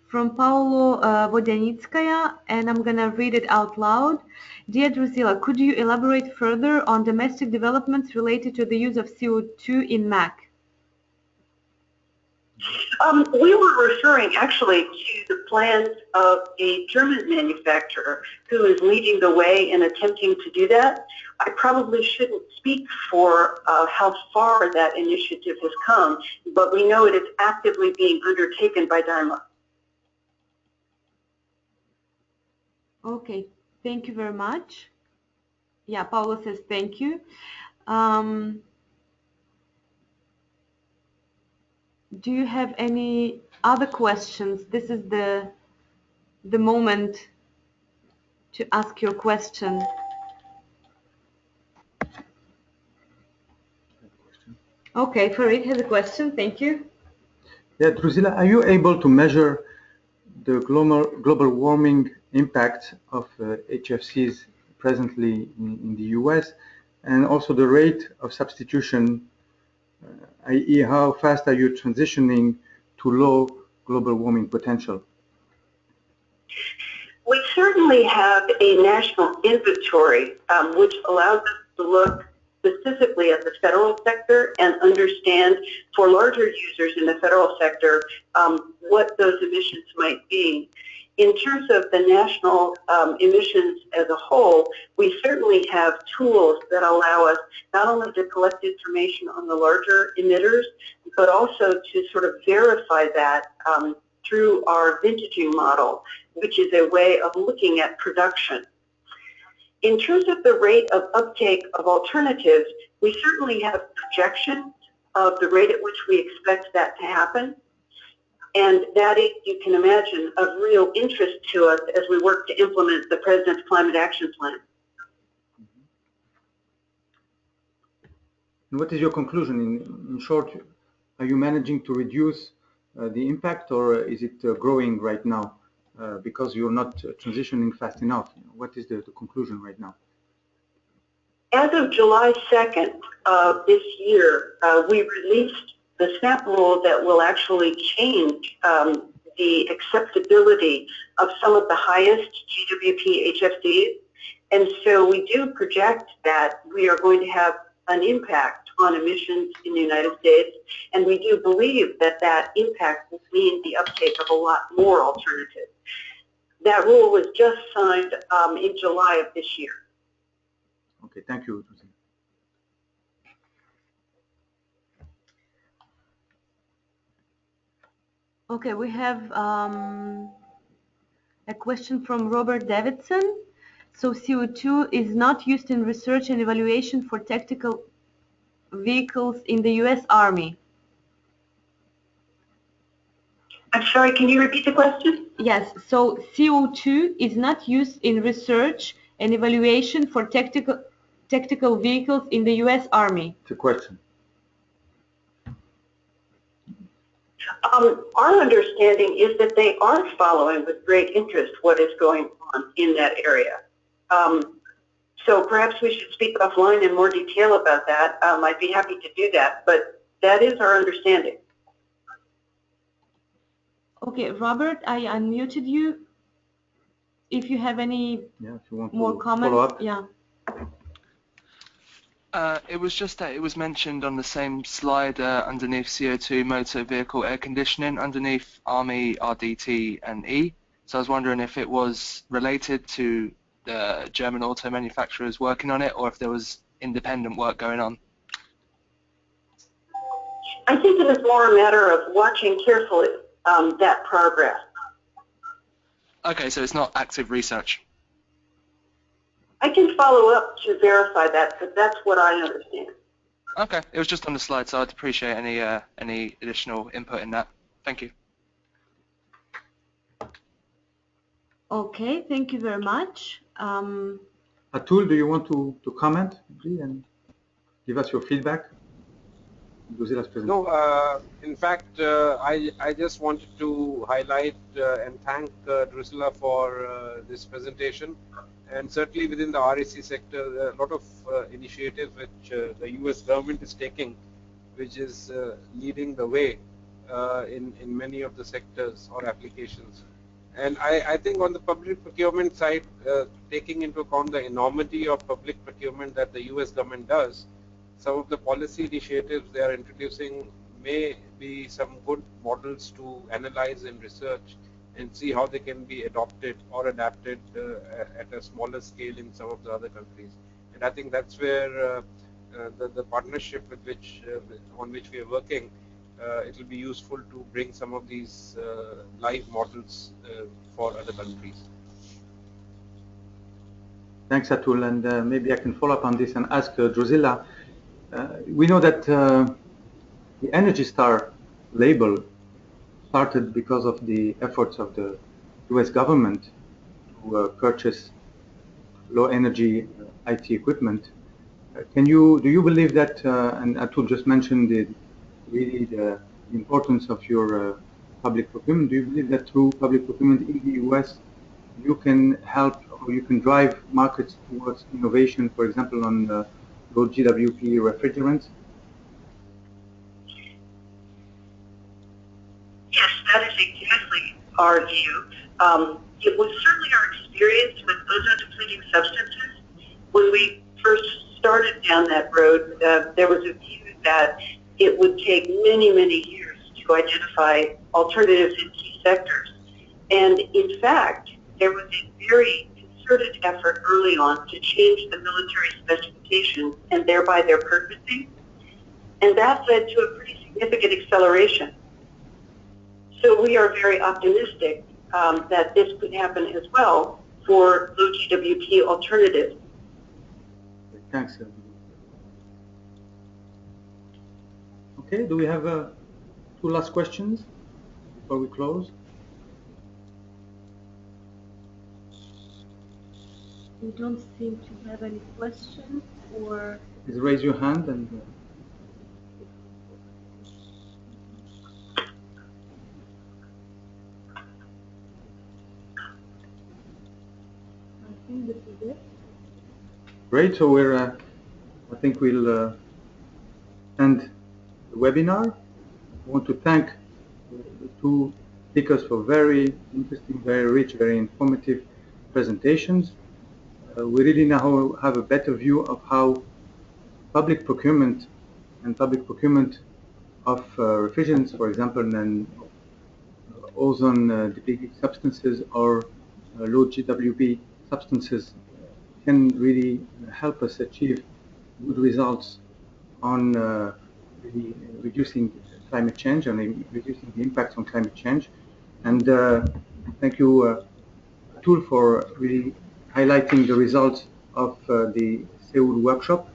Speaker 1: from Paulo Vodyanitskaya, and I'm going to read it out loud. Dear Drusilla, could you elaborate further on domestic developments related to the use of CO2 in MAC?
Speaker 6: We were referring actually to the plans of a German manufacturer who is leading the way in attempting to do that. I probably shouldn't speak for how far that initiative has come, but we know it is actively being undertaken by Daimler.
Speaker 1: Okay, thank you very much. Yeah, Paulo says thank you. Do you have any other questions? This is the moment to ask your question. Okay, Farid has a question. Thank you.
Speaker 2: Yeah, Drusilla, are you able to measure the global warming impact of HFCs presently in the US, and also the rate of substitution, i.e. how fast are you transitioning to low global warming potential?
Speaker 6: We certainly have a national inventory which allows us to look specifically at the federal sector and understand for larger users in the federal sector what those emissions might be. In terms of the national emissions as a whole, we certainly have tools that allow us not only to collect information on the larger emitters, but also to sort of verify that through our vintaging model, which is a way of looking at production. In terms of the rate of uptake of alternatives, we certainly have projections of the rate at which we expect that to happen. And that is, you can imagine, of real interest to us as we work to implement the President's Climate Action Plan.
Speaker 2: And what is your conclusion? In short, are you managing to reduce the impact, or is it growing right now because you're not transitioning fast enough? What is the conclusion right now?
Speaker 6: As of July 2nd of this year, we released the SNAP rule that will actually change the acceptability of some of the highest GWP HFCs. And so we do project that we are going to have an impact on emissions in the United States, and we do believe that that impact will mean the uptake of a lot more alternatives. That rule was just signed in July of this year.
Speaker 2: Okay, thank you.
Speaker 1: Okay, we have a question from Robert Davidson. So CO2 is not used in research and evaluation for tactical vehicles in the US Army.
Speaker 6: I'm sorry, can you repeat the question?
Speaker 1: Yes, so CO2 is not used in research and evaluation for tactical vehicles in the US Army.
Speaker 2: It's a question.
Speaker 6: Our understanding is that they are following with great interest what is going on in that area. So perhaps we should speak offline in more detail about that. I'd be happy to do that, but that is our understanding.
Speaker 1: Okay, Robert, I unmuted you. If you have any
Speaker 2: if you want
Speaker 1: more
Speaker 2: to
Speaker 1: comments,
Speaker 2: follow up.
Speaker 1: yeah.
Speaker 7: It was just that it was mentioned on the same slide underneath CO2 motor vehicle air conditioning, underneath Army, RDT and E. So I was wondering if it was related to the German auto manufacturers working on it, or if there was independent work going on.
Speaker 6: I think it is more a matter of watching carefully that progress.
Speaker 7: Okay, so it's not active research.
Speaker 6: I can follow up to verify that, but that's what I understand.
Speaker 7: Okay, it was just on the slide, so I'd appreciate any additional input in that. Thank you.
Speaker 1: Okay, thank you very much.
Speaker 2: Atul, do you want to comment, please, and give us your feedback?
Speaker 3: No, in fact, I just wanted to highlight and thank Drusilla for this presentation. And certainly within the RAC sector, there are a lot of initiatives which the US government is taking, which is leading the way in many of the sectors or applications. And I think on the public procurement side, taking into account the enormity of public procurement that the US government does, some of the policy initiatives they are introducing may be some good models to analyze and research and see how they can be adopted or adapted at a smaller scale in some of the other countries. And I think that's where the partnership with on which we are working, it will be useful to bring some of these live models for other countries.
Speaker 2: Thanks, Atul, and maybe I can follow up on this and ask Drusilla. We know that the Energy Star label started because of the efforts of the US government to purchase low energy IT equipment. do you believe that, and Atul just mentioned really the importance of your public procurement, do you believe that through public procurement in the US, you can help or you can drive markets towards innovation, for example, on low GWP refrigerants?
Speaker 6: Yes, that is exactly our view. It was certainly our experience with ozone-depleting substances. When we first started down that road, there was a view that it would take many, many years to identify alternatives in key sectors. And in fact, there was a very concerted effort early on to change the military specifications and thereby their purchasing. And that led to a pretty significant acceleration. So we are very optimistic that this could happen as well for low GWP alternatives.
Speaker 2: Thanks. Okay, do we have two last questions before we close?
Speaker 1: We don't seem to have any questions, or
Speaker 2: Please raise your hand and.
Speaker 1: I think this is it.
Speaker 2: Great. So I think we'll end the webinar. I want to thank the two speakers for very interesting, very rich, very informative presentations. We really now have a better view of how public procurement and public procurement of refrigerants, for example, and ozone-depleting substances or low GWP substances can really help us achieve good results on really reducing climate change and reducing the impact on climate change. And thank you, Atul, for really highlighting the results of the Seoul workshop,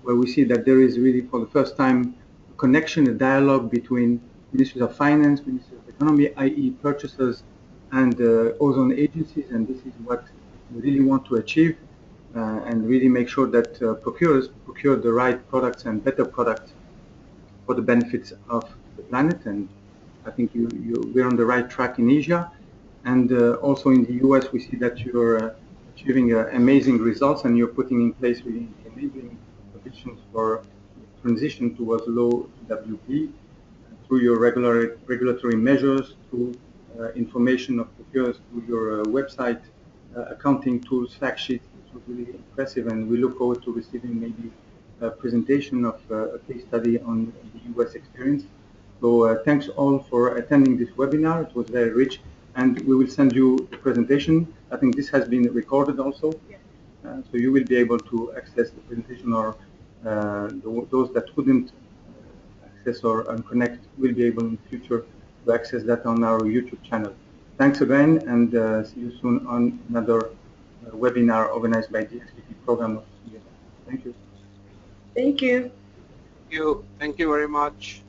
Speaker 2: where we see that there is really for the first time a connection, a dialogue between Ministries of Finance, Ministries of Economy, i.e. purchasers, and ozone agencies, and this is what we really want to achieve and really make sure that procurers procure the right products and better products for the benefits of the planet. And I think we're on the right track in Asia, and also in the US we see that you're achieving amazing results and you're putting in place really enabling conditions for transition towards low GWP through your regulatory measures, through information of procurers, through your website, accounting tools, fact sheets. It was really impressive, and we look forward to receiving maybe a presentation of a case study on the US experience. So thanks all for attending this webinar. It was very rich, and we will send you the presentation. I think this has been recorded also, so you will be able to access the presentation, or those that couldn't access or connect will be able in the future to access that on our YouTube channel. Thanks again, and see you soon on another webinar organized by the XPP program of UNEP. Thank you.
Speaker 1: Thank you.
Speaker 3: Thank you very much.